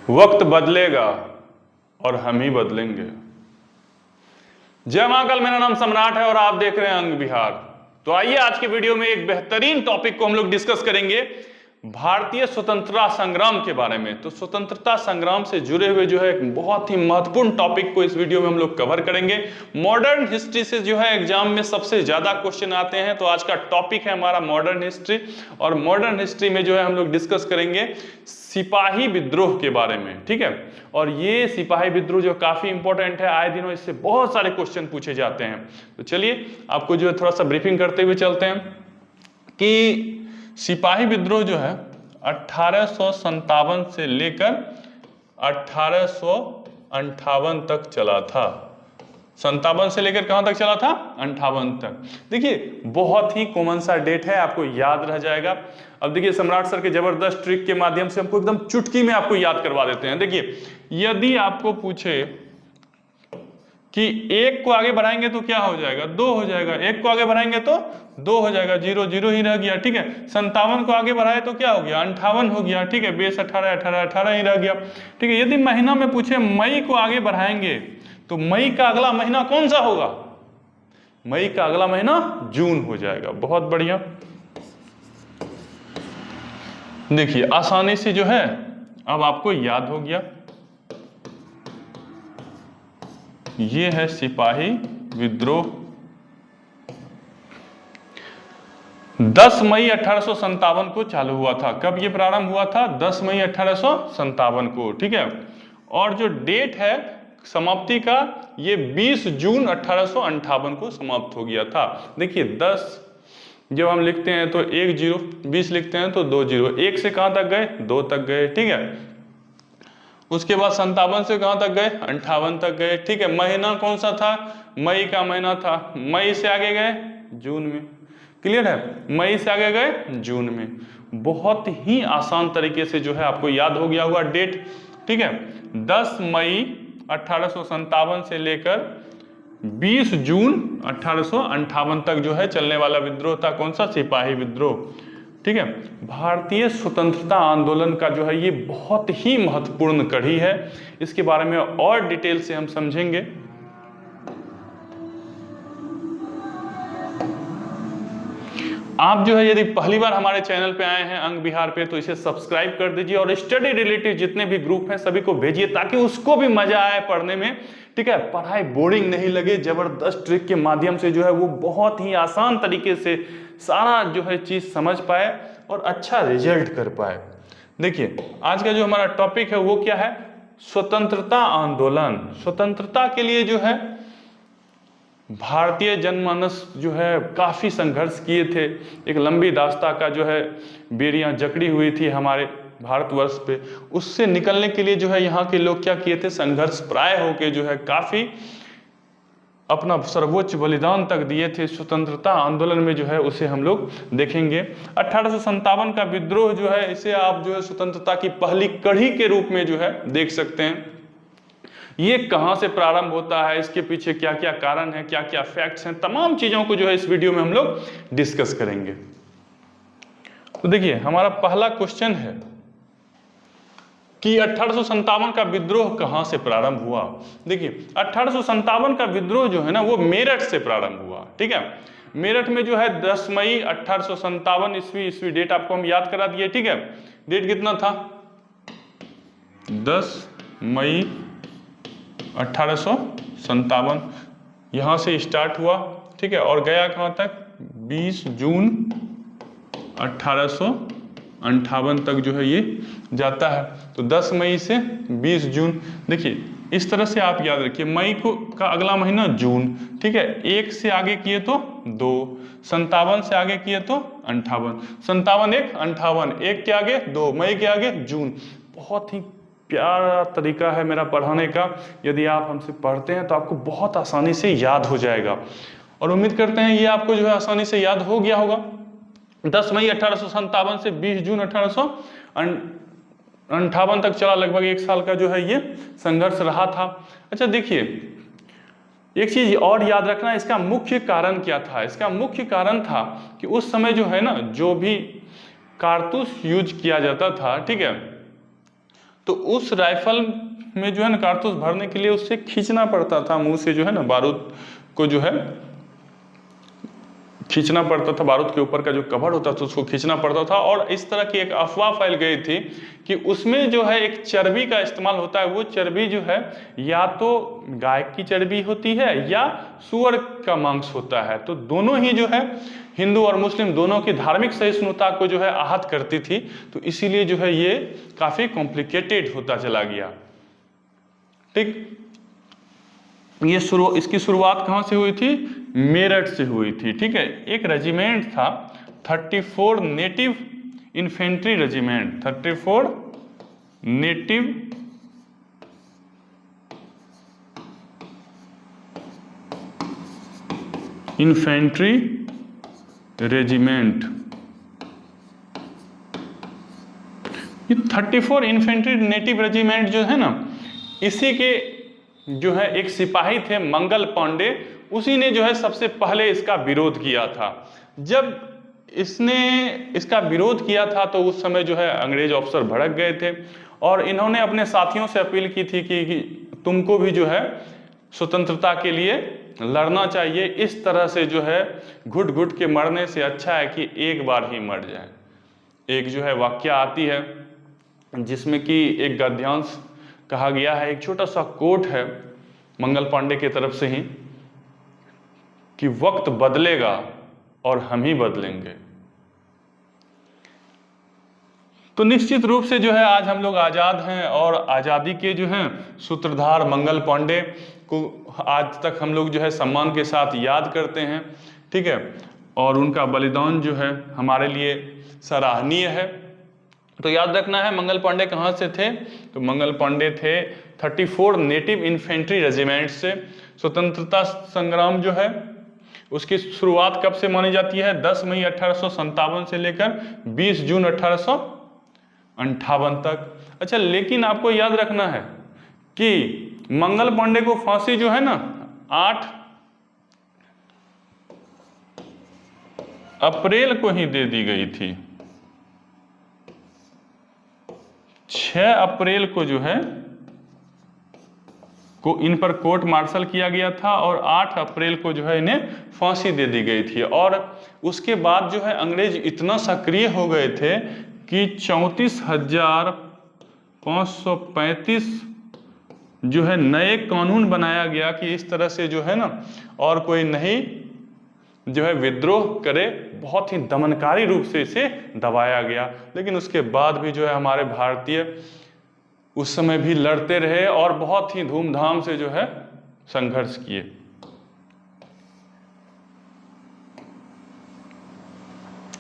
वक्त बदलेगा और हम ही बदलेंगे। जय महाकाल, मेरा नाम सम्राट है और आप देख रहे हैं अंग विहार। तो आइए आज के वीडियो में एक बेहतरीन टॉपिक को हम लोग डिस्कस करेंगे, भारतीय स्वतंत्रता संग्राम के बारे में। तो स्वतंत्रता संग्राम से जुड़े हुए जो है एक बहुत ही महत्वपूर्ण टॉपिक को इस वीडियो में हम लोग कवर करेंगे। मॉडर्न हिस्ट्री से जो है एग्जाम में सबसे ज्यादा क्वेश्चन आते हैं, तो आज का टॉपिक है हमारा मॉडर्न हिस्ट्री। और मॉडर्न हिस्ट्री में जो है हम लोग डिस्कस करेंगे सिपाही विद्रोह के बारे में, ठीक है। और ये सिपाही विद्रोह जो काफी इंपॉर्टेंट है, आए दिनों इससे बहुत सारे क्वेश्चन पूछे जाते हैं। तो चलिए आपको जो है थोड़ा सा ब्रीफिंग करते हुए चलते हैं कि सिपाही विद्रोह जो है 1857 से लेकर 1858 तक चला था। 57 से लेकर कहां तक चला था? 58 तक। देखिए बहुत ही कॉमन सा डेट है, आपको याद रह जाएगा। अब देखिए सम्राट सर के जबरदस्त ट्रिक के माध्यम से हमको एकदम चुटकी में आपको याद करवा देते हैं। देखिए यदि आपको पूछे कि एक को आगे बढ़ाएंगे तो क्या हो जाएगा? 2 हो जाएगा। एक को आगे बढ़ाएंगे तो 2 हो जाएगा, 0 0 ही रह गया, ठीक है। 57 को आगे बढ़ाए तो क्या हो गया? 58 हो गया, ठीक है। बेस 18 18 18 ही रह गया, ठीक है। यदि महीना में पूछे मई को आगे बढ़ाएंगे तो मई का अगला महीना कौन सा होगा? मई का अगला महीना जून हो जाएगा। बहुत बढ़िया। देखिए आसानी से जो है अब आपको याद हो गया, ये है सिपाही विद्रोह। 10 मई 1857 को चालू हुआ था। कब ये प्रारंभ हुआ था? 10 मई 1857 को, ठीक है। और जो डेट है समाप्ति का, ये 20 जून 1858 को समाप्त हो गया था। देखिए 10 जब हम लिखते हैं तो 1 0, 20 लिखते हैं तो 2 0, 1 से कहां तक गए? 2 तक गए, ठीक है। उसके बाद 57 से कहां तक गए? 58 तक गए, ठीक है। महीना कौन सा था? मई का महीना था। मई से आगे गए जून में, क्लियर है। मई से आगे गए जून में। बहुत ही आसान तरीके से जो है आपको याद हो गया हुआ डेट, ठीक है। 10 मई 1857 से लेकर 20 जून 1858 तक जो है चलने वाला विद्रोह था। कौन सा? सिपाही विद्रोह, ठीक है। भारतीय स्वतंत्रता आंदोलन का जो है ये बहुत ही महत्वपूर्ण कड़ी है। इसके बारे में और डिटेल से हम समझेंगे। आप जो है यदि पहली बार हमारे चैनल पे आए हैं अंग विहार पे, तो इसे सब्सक्राइब कर दीजिए और स्टडी रिलेटेड जितने भी ग्रुप हैं सभी को भेजिए ताकि उसको भी मजा आए पढ़ने में, ठीक है। पढ़ाई बोरिंग नहीं लगे, जबरदस्त ट्रिक के माध्यम से जो है वो बहुत ही आसान तरीके से सारा जो है चीज समझ पाए और अच्छा रिजल्ट कर पाए। देखिए आज का जो हमारा टॉपिक है वो क्या है? स्वतंत्रता आंदोलन। स्वतंत्रता के लिए जो है भारतीय जनमानस जो है काफी संघर्ष किए थे। एक लंबी दास्ता का जो है बेड़ियां जकड़ी हुई थी हमारे भारतवर्ष पे। उससे निकलने के लिए जो है यहाँ के लोग क्या किए थे? संघर्ष प्राय होके जो है काफी अपना सर्वोच्च बलिदान तक दिए थे। स्वतंत्रता आंदोलन में जो है उसे हम लोग देखेंगे। 1857 का विद्रोह जो है इसे आप जो है स्वतंत्रता की पहली कड़ी के रूप में जो है देख सकते हैं। ये कहां से प्रारंभ होता है, इसके पीछे क्या क्या कारण है, क्या क्या फैक्ट्स हैं, तमाम चीजों को जो है इस वीडियो में हम लोग डिस्कस करेंगे। तो देखिए हमारा पहला क्वेश्चन है कि 1857 का विद्रोह कहां से प्रारंभ हुआ। देखिए 1857 का विद्रोह जो है ना वो मेरठ से प्रारंभ हुआ, ठीक है। मेरठ में जो है 10 मई 1857 ईस्वी डेट आपको हम याद करा दिए, ठीक है। डेट कितना था? 10 मई 1857 यहां से स्टार्ट हुआ, ठीक है। और गया कहां तक? 20 जून 1858 तक जो है ये जाता है। तो 10 मई से 20 जून। देखिए इस तरह से आप याद रखिए, मई को का अगला महीना जून, ठीक है। 1 से आगे किए तो 2, 57 से आगे किए तो 58, 57 1 58, 1 के आगे 2, मई के आगे जून। बहुत ही प्यारा तरीका है मेरा पढ़ाने का। यदि आप हमसे पढ़ते हैं तो आपको बहुत आसानी से याद हो जाएगा और उम्मीद करते हैं ये आपको जो है आसानी से याद हो गया होगा। 10 मई 1857 से 20 जून 1858 तक चला, लगभग 1 साल का जो है ये संघर्ष रहा था। अच्छा देखिए एक चीज और याद रखना, इसका मुख्य कारण क्या था? इसका मुख्य कारण था कि उस समय जो है ना जो भी कारतूस यूज किया जाता था, ठीक है, तो उस राइफल में जो है ना कारतूस भरने के लिए उससे खींचना पड़ता था, मुंह से जो है ना बारूद को जो है खींचना पड़ता था, बारूद के ऊपर का जो कवर होता था उसको खींचना पड़ता था। और इस तरह की एक अफवाह फैल गई थी कि उसमें जो है एक चर्बी का इस्तेमाल होता है, वो चर्बी जो है या तो गाय की चर्बी होती है या सूअर का मांस होता है। तो दोनों ही जो है हिंदू और मुस्लिम दोनों की धार्मिक सहिष्णुता को जो है आहत करती थी। तो इसीलिए जो है ये काफी कॉम्प्लिकेटेड होता चला गया। ठीक, ये इसकी शुरुआत कहाँ से हुई थी? मेरठ से हुई थी। ठीक है, एक रेजिमेंट था 34 native infantry regiment, 34 native infantry regiment. ये 34 इन्फेंट्री नेटिव रेजिमेंट जो है ना, इसी के जो है एक सिपाही थे मंगल पांडे, उसी ने जो है सबसे पहले इसका विरोध किया था। जब इसने इसका विरोध किया था तो उस समय जो है अंग्रेज अफसर भड़क गए थे और इन्होंने अपने साथियों से अपील की थी कि तुमको भी जो है स्वतंत्रता के लिए लड़ना चाहिए। इस तरह से जो है घुट घुट के मरने से अच्छा है कि एक बार ही मर जाए। एक जो है वाक्य आती है जिसमें कि एक गद्यांश कहा गया है, एक छोटा सा कोट है मंगल पांडे की तरफ से ही, कि वक्त बदलेगा और हम ही बदलेंगे। तो निश्चित रूप से जो है आज हम लोग आज़ाद हैं और आज़ादी के जो हैं सूत्रधार मंगल पांडे को आज तक हम लोग जो है सम्मान के साथ याद करते हैं। ठीक है, और उनका बलिदान जो है हमारे लिए सराहनीय है। तो याद रखना है मंगल पांडे कहाँ से थे? तो मंगल पांडे थे 34 नेटिव इन्फेंट्री रेजिमेंट से। स्वतंत्रता संग्राम जो है उसकी शुरुआत कब से मानी जाती है? 10 मई 1857 से लेकर 20 जून 1858 तक। अच्छा, लेकिन आपको याद रखना है कि मंगल पांडे को फांसी जो है ना 8 अप्रैल को ही दे दी गई थी। 6 अप्रैल को जो है को इन पर कोर्ट मार्शल किया गया था और 8 अप्रैल को जो है इन्हें फांसी दे दी गई थी। और उसके बाद जो है अंग्रेज इतना सक्रिय हो गए थे कि 34,535 जो है नए कानून बनाया गया कि इस तरह से जो है ना और कोई नहीं जो है विद्रोह करे। बहुत ही दमनकारी रूप से इसे दबाया गया। लेकिन उसके बाद भी जो है हमारे भारतीय उस समय भी लड़ते रहे और बहुत ही धूमधाम से जो है संघर्ष किए।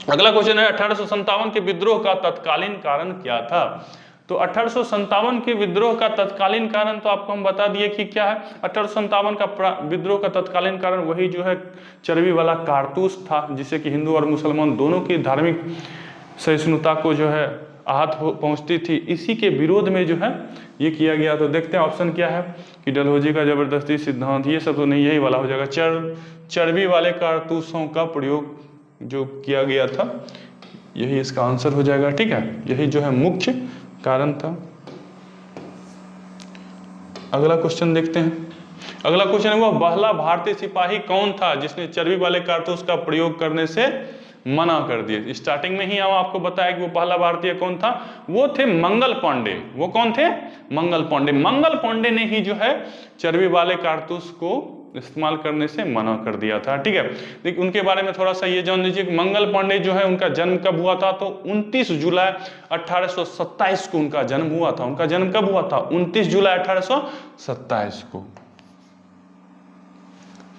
अगला क्वेश्चन है 1857 के विद्रोह का तत्कालीन कारण क्या था? तो 1857 के विद्रोह का तत्कालीन कारण तो आपको हम बता दिए कि क्या है। 1857 का विद्रोह का तत्कालीन कारण वही जो है चर्बी वाला कारतूस था, जिससे कि हिंदू और मुसलमान दोनों की धार्मिक सहिष्णुता को जो है आहत पहुंचती थी। इसी के विरोध में जो है ये किया गया। तो देखते हैं ऑप्शन क्या है कि डलहौजी का जबरदस्ती सिद्धांत, ये सब तो नहीं, यही वाला हो जाएगा। चर्बी वाले कारतूसों का प्रयोग जो किया गया था, यही इसका आंसर हो जाएगा। ठीक है, यही जो है मुख्य कारण था। अगला क्वेश्चन देखते हैं। अगला क्वेश्चन है, वह पहला भारतीय सिपाही कौन था जिसने चर्बी वाले कारतूस का प्रयोग करने से मना कर दिए? स्टार्टिंग में ही हम आपको बताया कि वो पहला भारतीय कौन था। वो थे मंगल पांडे। वो कौन थे? मंगल पांडे। मंगल पांडे ने ही जो है चर्बी वाले कारतूस को इस्तेमाल करने से मना कर दिया था। ठीक है, देखिए उनके बारे में थोड़ा सा ये जान लीजिए कि मंगल पांडे जो है उनका जन्म कब हुआ था? तो 29 जुलाई 1827 को उनका जन्म हुआ था। उनका जन्म कब हुआ था? 29 जुलाई 1827 को।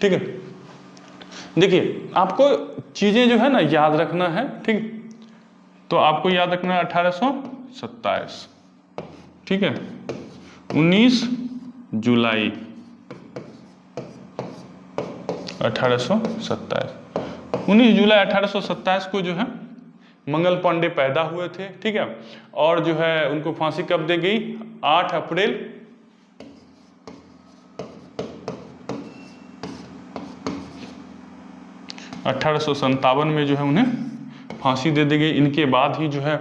ठीक है, देखिए आपको चीजें जो है ना याद रखना है। ठीक, तो आपको याद रखना है 1827। ठीक है, 19 जुलाई 1827। 19 जुलाई 1827 को जो है मंगल पांडे पैदा हुए थे। ठीक है, और जो है उनको फांसी कब दी गई? 8 अप्रैल 1857 में जो है उन्हें फांसी दे दी गई। इनके बाद ही जो है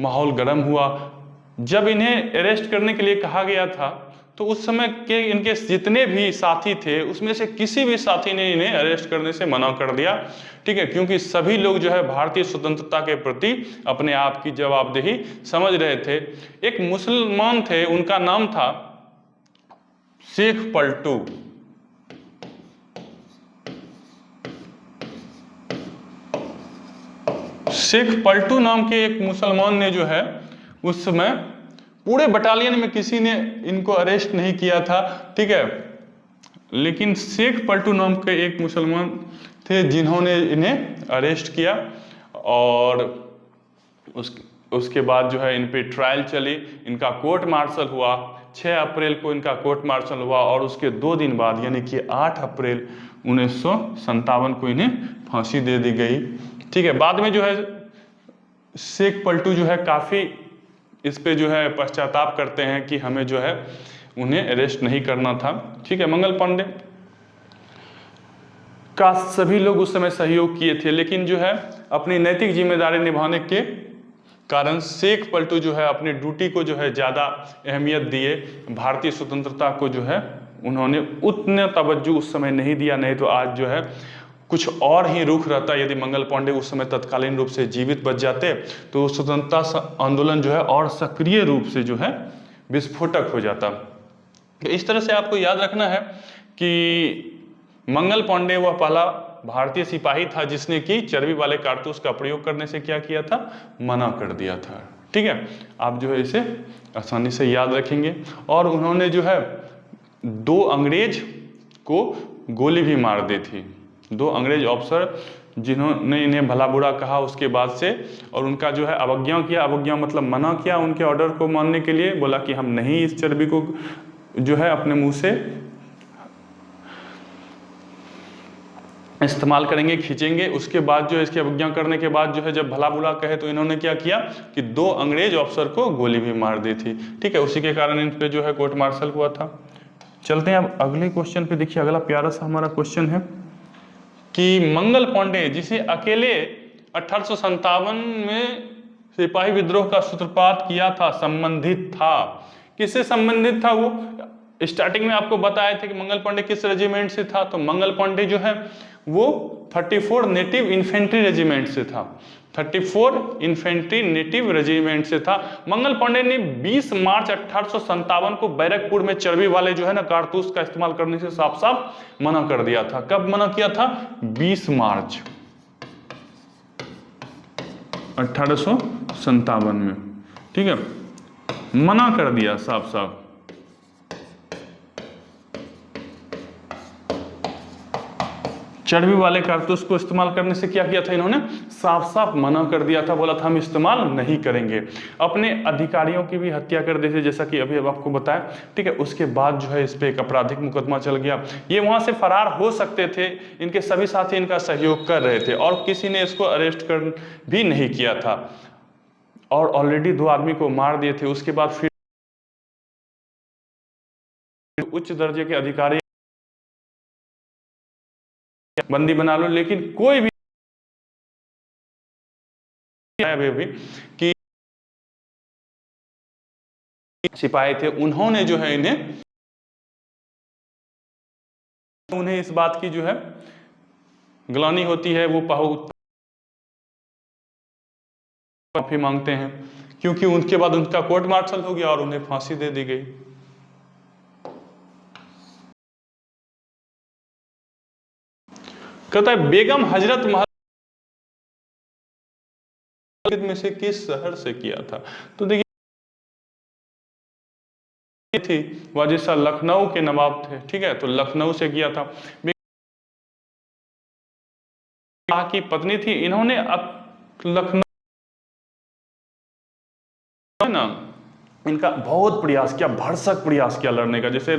माहौल गर्म हुआ जब इन्हें अरेस्ट करने के लिए कहा गया था तो उस समय के इनके जितने भी साथी थे उसमें से किसी भी साथी ने इन्हें अरेस्ट करने से मना कर दिया, ठीक है, क्योंकि सभी लोग जो है भारतीय स्वतंत्रता के प्रति अपने आप की जवाबदेही समझ रहे थे। एक मुसलमान थे, उनका नाम था शेख पलटू। शेख पलटू नाम के एक मुसलमान ने जो है उस समय पूरे बटालियन में किसी ने इनको अरेस्ट नहीं किया था, ठीक है, लेकिन शेख पलटू नाम के एक मुसलमान थे जिन्होंने इन्हें अरेस्ट किया और उसके बाद जो है इन पे ट्रायल चली, इनका कोर्ट मार्शल हुआ। 6 अप्रैल को इनका कोर्ट मार्शल हुआ और उसके 2 दिन बाद यानी कि 8 अप्रैल 1957 को इन्हें फांसी दे दी गई, ठीक है। बाद में जो है शेख पलटू जो है काफ़ी इस पे जो है पश्चाताप करते हैं कि हमें जो है उन्हें अरेस्ट नहीं करना था, ठीक है। मंगल पांडे का सभी लोग उस समय सहयोग किए थे, लेकिन जो है अपनी नैतिक जिम्मेदारी निभाने के कारण शेख पलटू जो है अपनी ड्यूटी को जो है ज़्यादा अहमियत दिए, भारतीय स्वतंत्रता को जो है उन्होंने उतना तवज्जो उस समय नहीं दिया। नहीं तो आज जो है कुछ और ही रुख रहता। यदि मंगल पांडे उस समय तत्कालीन रूप से जीवित बच जाते तो स्वतंत्रता आंदोलन जो है और सक्रिय रूप से जो है विस्फोटक हो जाता। तो इस तरह से आपको याद रखना है कि मंगल पांडे वह पहला भारतीय सिपाही था जिसने कि चर्बी वाले कारतूस का प्रयोग करने से क्या किया था, मना कर दिया था, ठीक है। आप जो है इसे आसानी से याद रखेंगे। और उन्होंने जो है 2 अंग्रेज को गोली भी मार दी थी, 2 अंग्रेज ऑफिसर जिन्होंने इन्हें भला बुरा कहा उसके बाद से, और उनका जो है अवज्ञा किया। अवज्ञा मतलब मना किया उनके ऑर्डर को मानने के लिए, बोला कि हम नहीं इस चर्बी को जो है अपने मुंह से इस्तेमाल करेंगे, खींचेंगे। उसके बाद जो है इसकी अवज्ञा करने के बाद जो है जब भला बुरा कहे तो इन्होंने क्या किया कि 2 अंग्रेज ऑफिसर को गोली भी मार दी थी, ठीक है। उसी के कारण इन पे जो है कोर्ट मार्शल हुआ था। चलते हैं अब अगले क्वेश्चन पे। देखिए अगला प्यारा सा हमारा क्वेश्चन है कि मंगल पांडे जिसे अकेले 1857 में सिपाही विद्रोह का सूत्रपात किया था, संबंधित था, किससे संबंधित था? वो स्टार्टिंग में आपको बताए थे कि मंगल पांडे किस रेजिमेंट से था। तो मंगल पांडे जो है वो 34 नेटिव इन्फेंट्री रेजिमेंट से था, 34 इन्फेंट्री नेटिव रेजिमेंट से था। मंगल पांडे ने 20 मार्च 1857 को बैरकपुर में चर्बी वाले जो है ना कारतूस का इस्तेमाल करने से साफ साफ मना कर दिया था। कब मना किया था? 20 मार्च 1857 में, ठीक है, मना कर दिया साफ साफ। चर्बी वाले कारतूस को इस्तेमाल करने से क्या किया था इन्होंने? साफ साफ मना कर दिया था, बोला था हम इस्तेमाल नहीं करेंगे। अपने अधिकारियों की भी हत्या कर दी थी, जैसा कि अभी अब आपको बताया, ठीक है। उसके बाद जो है इस पे एक आपराधिक मुकदमा चल गया। ये वहां से फरार हो सकते थे, इनके सभी साथी इनका सहयोग कर रहे थे और किसी ने इसको अरेस्ट कर भी नहीं किया था और ऑलरेडी 2 आदमी को मार दिए थे। उसके बाद फिर उच्च दर्जे के अधिकारी बंदी बना लो, लेकिन कोई भी अभी कि सिपाही थे उन्होंने जो है उन्हें इस बात की जो है ग्लानि होती है, वो माफी मांगते हैं क्योंकि उनके बाद उनका कोर्ट मार्शल हो गया और उन्हें फांसी दे दी गई। कहता है बेगम हजरत महल में से किस शहर से किया था? तो देखिए थी वाजिद शाह लखनऊ के नवाब थे, ठीक है, तो लखनऊ से किया था। की पत्नी थी, इन्होंने लखनऊ ना इनका बहुत प्रयास किया, भरसक प्रयास किया लड़ने का। जैसे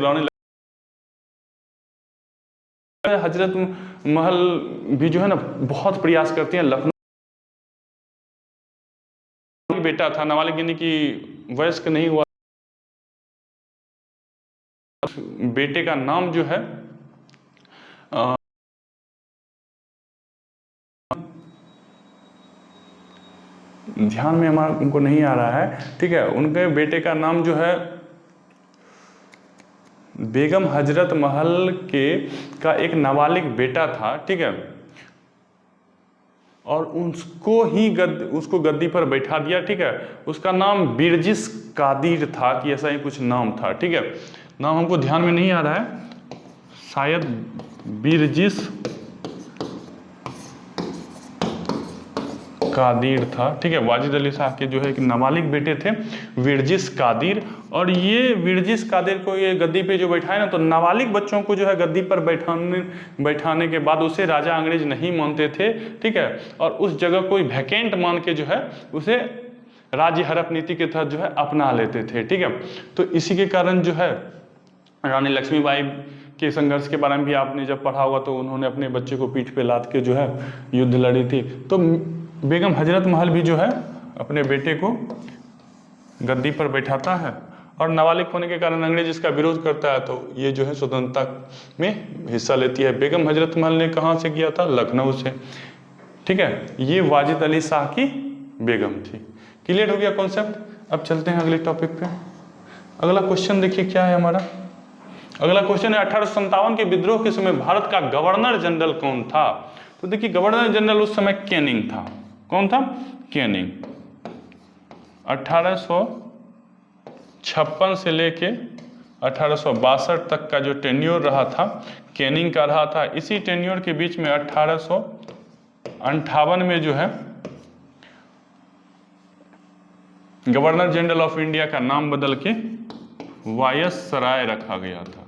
हजरत महल भी जो है ना बहुत प्रयास करती हैं। लखनऊ बेटा था, नाबालिग यानी कि वयस्क नहीं हुआ, बेटे का नाम जो है ध्यान में हमारा उनको नहीं आ रहा है, ठीक है। उनके बेटे का नाम जो है बेगम हजरत महल के का एक नाबालिग बेटा था, ठीक है, और उसको गद्दी पर बैठा दिया, ठीक है। उसका नाम बिरजिस कादिर था कि ऐसा ही कुछ नाम था, ठीक है। नाम हमको ध्यान में नहीं आ रहा है, शायद बिरजिस कादिर था, ठीक है। वाजिद अली शाह के जो है एक नाबालिग बेटे थे विरजिस कादिर, और ये विरजिस कादिर को ये गद्दी पे जो बैठाए ना, तो नाबालिग बच्चों को जो है गद्दी पर बैठाने के बाद उसे राजा अंग्रेज नहीं मानते थे, ठीक है, और उस जगह कोई वैकेंट मान के जो है उसे राज्य हड़प नीति के तहत जो है अपना लेते थे, ठीक है। तो इसी के कारण जो है रानी लक्ष्मीबाई के संघर्ष के बारे में भी आपने जब पढ़ा होगा, तो उन्होंने अपने बच्चे को पीठ पे लाद के जो है युद्ध लड़ी थी। तो बेगम हजरत महल भी जो है अपने बेटे को गद्दी पर बैठाता है, और नाबालिग होने के कारण अंग्रेज इसका विरोध करता है, तो ये जो है स्वतंत्रता में हिस्सा लेती है। बेगम हजरत महल ने कहाँ से किया था? लखनऊ से, ठीक है। ये वाजिद अली शाह की बेगम थी। क्लियर हो गया कॉन्सेप्ट? अब चलते हैं अगले टॉपिक पे। अगला क्वेश्चन देखिए क्या है हमारा। अगला क्वेश्चन है 1857 के विद्रोह के समय भारत का गवर्नर जनरल कौन था? तो देखिए गवर्नर जनरल उस समय कैनिंग था। कौन था? कैनिंग। 1856 से लेके 1862 तक का जो टेन्योर रहा था कैनिंग का रहा था। इसी टेन्योर के बीच में 1858 में जो है गवर्नर जनरल ऑफ इंडिया का नाम बदल के वायसराय रखा गया था,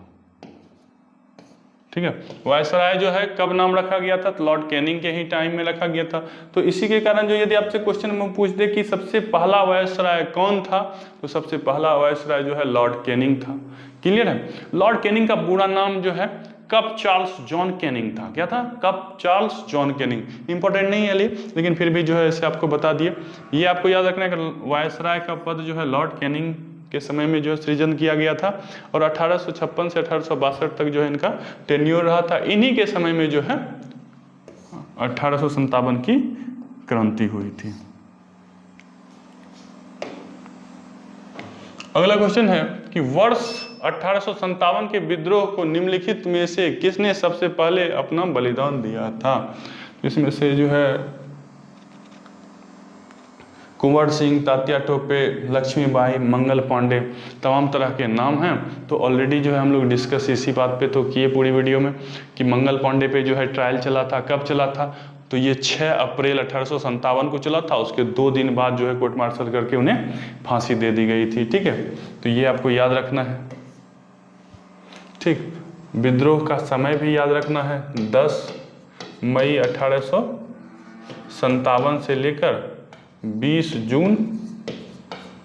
ठीक है। वायसराय जो है कब नाम रखा गया था? तो लॉर्ड कैनिंग के ही टाइम में रखा गया था। तो इसी के कारण जो यदि आपसे क्वेश्चन में पूछ दे कि सबसे पहला वायसराय कौन था, तो सबसे पहला वायसराय जो है लॉर्ड कैनिंग था। क्लियर है? लॉर्ड कैनिंग का पूरा नाम जो है कप चार्ल्स जॉन कैनिंग था। क्या था? Cup Charles John Canning. Important नहीं है लेकिन फिर भी जो है इसे आपको बता दिए। ये आपको याद रखना है कि वायसराय का पद जो है लॉर्ड कैनिंग के समय में जो है सृजन किया गया था, और 1856 से 1862 तक जो है इनका टेन्योर रहा था। इन्हीं के समय में जो है 1857 की क्रांति हुई थी। अगला क्वेश्चन है कि वर्ष 1857 के विद्रोह को निम्नलिखित में से किसने सबसे पहले अपना बलिदान दिया था? इसमें से जो है कुंवर सिंह, तात्या टोपे, लक्ष्मीबाई, मंगल पांडे, तमाम तरह के नाम हैं। तो ऑलरेडी जो है हम लोग डिस्कस इसी बात पे तो किए पूरी वीडियो में कि मंगल पांडे पे जो है ट्रायल चला था। कब चला था? तो ये 6 अप्रैल 1857 को चला था। उसके 2 दिन बाद जो है कोर्ट मार्शल करके उन्हें फांसी दे दी गई थी, ठीक है। तो ये आपको याद रखना है, ठीक। विद्रोह का समय भी याद रखना है, 10 मई 1857 से लेकर 20 जून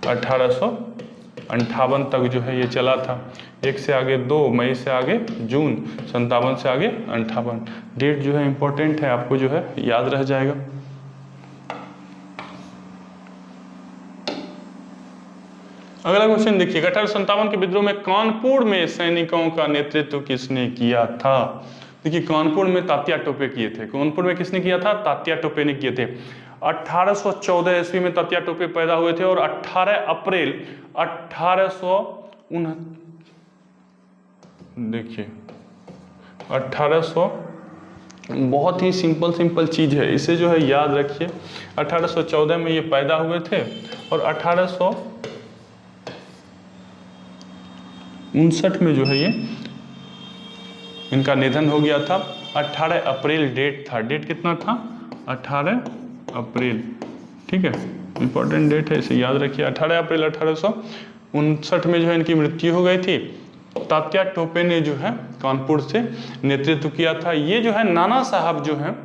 1858 तक जो है ये चला था। 1 से आगे 2, मई से आगे जून, 57 से आगे 58। डेट जो है इंपॉर्टेंट है, आपको जो है याद रह जाएगा। अगला क्वेश्चन देखिएगा, 1857 के विद्रोह में कानपुर में सैनिकों का नेतृत्व किसने किया था? देखिए कानपुर में तात्या टोपे किए थे। कानपुर में किसने किया था? तात्या टोपे ने किए थे। 1814 ईस्वी में तात्या टोपे पैदा हुए थे, और 18 अप्रैल 1859 देखिए 1800 बहुत ही सिंपल चीज है, इसे जो है याद रखिए। 1814 में ये पैदा हुए थे, और 1859 में जो है ये इनका निधन हो गया था। 18 अप्रैल डेट था। डेट कितना था? 18 अप्रैल, ठीक है। इंपॉर्टेंट डेट है, इसे याद रखिए। 18 अप्रैल 1859 में जो है इनकी मृत्यु हो गई थी। तात्या टोपे ने जो है कानपुर से नेतृत्व किया था। ये जो है नाना साहब जो हैं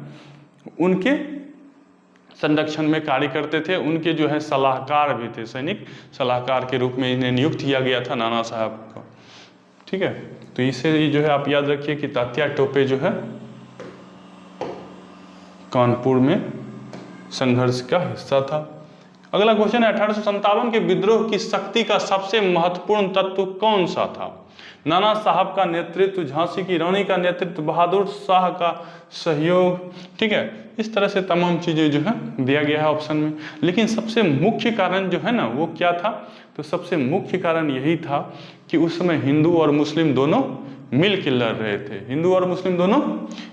उनके संरक्षण में कार्य करते थे। उनके जो है सलाहकार भी थे, सैनिक सलाहकार के रूप में इन्हें नियुक्त किया गया था नाना साहब को, ठीक है। तो इसे जो है आप याद रखिए कि तात्या टोपे जो है कानपुर में संघर्ष का हिस्सा था। अगला क्वेश्चन है 1857 के विद्रोह की शक्ति का सबसे महत्वपूर्ण तत्व कौन सा था? नाना साहब का नेतृत्व, झांसी की रानी का नेतृत्व, बहादुर शाह का सहयोग, ठीक है। इस तरह से तमाम चीजें जो है दिया गया है ऑप्शन में। लेकिन सबसे मुख्य कारण जो है ना वो क्या था? तो सबसे मुख्य कारण यही था कि उस समय हिंदू और मुस्लिम दोनों मिल के लड़ रहे थे, हिंदू और मुस्लिम दोनों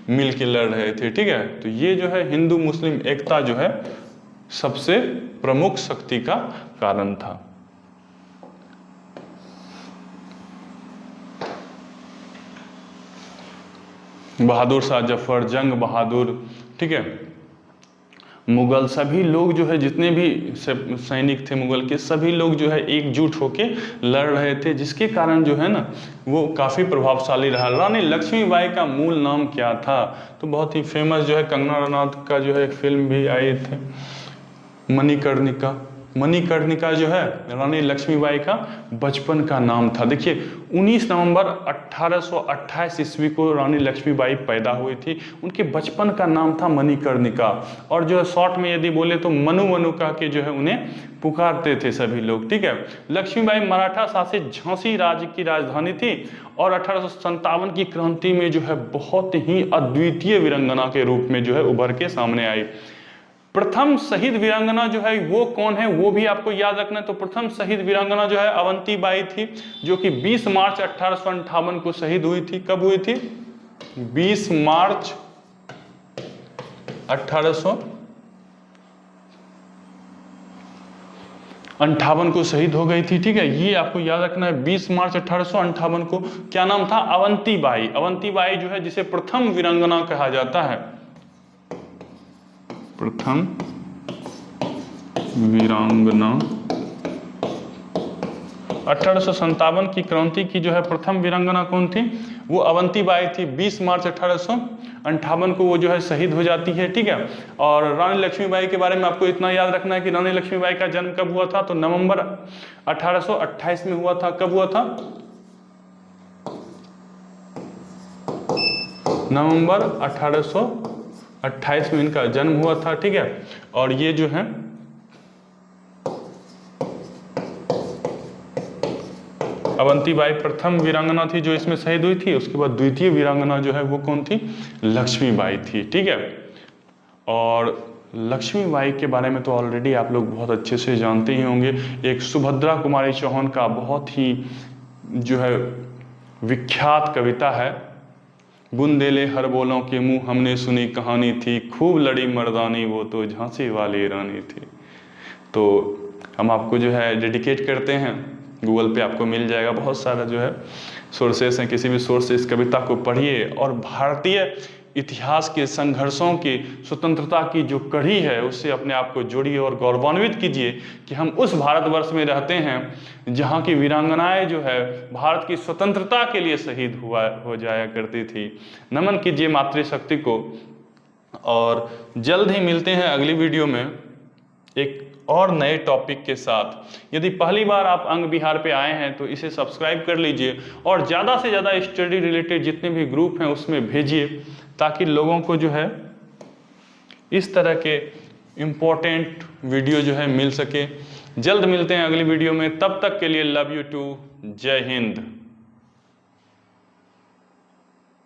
मिल के लड़ रहे थे, ठीक है। तो ये जो है हिंदू मुस्लिम एकता जो है सबसे प्रमुख शक्ति का कारण था। बहादुर शाह जफर, जंग बहादुर, ठीक है, मुगल, सभी लोग जो है जितने भी सैनिक थे मुगल के, सभी लोग जो है एकजुट होके लड़ रहे थे, जिसके कारण जो है ना वो काफ़ी प्रभावशाली रहा। रानी लक्ष्मीबाई का मूल नाम क्या था? तो बहुत ही फेमस जो है कंगना रनौत का जो है एक फिल्म भी आई थी, मणिकर्णिका। मणिकर्णिका जो है रानी लक्ष्मीबाई का बचपन का नाम था। देखिए 19 नवंबर 1828 ईस्वी को रानी लक्ष्मीबाई पैदा हुई थी, उनके बचपन का नाम था मणिकर्णिका। और जो है शॉर्ट में यदि बोले तो मनु मनु कह के जो है उन्हें पुकारते थे सभी लोग, ठीक है। लक्ष्मीबाई मराठा शासित झांसी राज्य की राजधानी थी और 1857 की क्रांति में जो है बहुत ही अद्वितीय वीरांगना के रूप में जो है उभर के सामने आई। प्रथम शहीद वीरांगना जो है वो कौन है वो भी आपको याद रखना है। तो प्रथम शहीद वीरांगना जो है अवंतीबाई थी, जो कि 20 मार्च 1858 को शहीद हुई थी। कब हुई थी? 20 मार्च 1858 को शहीद हो गई थी, ठीक है। ये आपको याद रखना है, 20 मार्च 1858 को। क्या नाम था? अवंतीबाई। अवंतीबाई जो है जिसे प्रथम वीरांगना कहा जाता है, प्रथम वीरांगना। 1857 की क्रांति की जो है प्रथम वीरांगना कौन थी? वो अवंतीबाई थी। 20 मार्च 1858 को वो जो है शहीद हो जाती है, ठीक है। और रानी लक्ष्मीबाई के बारे में आपको इतना याद रखना है कि रानी लक्ष्मीबाई का जन्म कब हुआ था? तो नवंबर 1828 में हुआ था। कब हुआ था? नवंबर 1828 में इनका जन्म हुआ था, ठीक है। और ये जो है अवंतीबाई प्रथम वीरांगना थी जो इसमें शहीद हुई थी। उसके बाद द्वितीय वीरांगना जो है वो कौन थी? लक्ष्मीबाई थी, ठीक है। और लक्ष्मीबाई के बारे में तो ऑलरेडी आप लोग बहुत अच्छे से जानते ही होंगे। एक सुभद्रा कुमारी चौहान का बहुत ही जो है विख्यात कविता है, बुंदेले हर बोलों के मुंह हमने सुनी कहानी थी, खूब लड़ी मर्दानी वो तो झांसी वाली रानी थी। तो हम आपको जो है डेडिकेट करते हैं, गूगल पे आपको मिल जाएगा, बहुत सारा जो है सोर्सेस हैं, किसी भी सोर्स से इस कविता को पढ़िए और भारतीय इतिहास के संघर्षों की, स्वतंत्रता की जो कड़ी है उससे अपने आप को जोड़िए और गौरवान्वित कीजिए कि हम उस भारतवर्ष में रहते हैं जहाँ की वीरांगनाएं जो है भारत की स्वतंत्रता के लिए शहीद हो जाया करती थी। नमन कीजिए मातृशक्ति को। और जल्द ही मिलते हैं अगली वीडियो में एक और नए टॉपिक के साथ। यदि पहली बार आप अंग विहार पे आए हैं तो इसे सब्सक्राइब कर लीजिए और ज़्यादा से ज़्यादा स्टडी रिलेटेड जितने भी ग्रुप हैं उसमें भेजिए, ताकि लोगों को जो है इस तरह के इम्पोर्टेंट वीडियो जो है मिल सके। जल्द मिलते हैं अगली वीडियो में, तब तक के लिए लव यू टू, जय हिंद।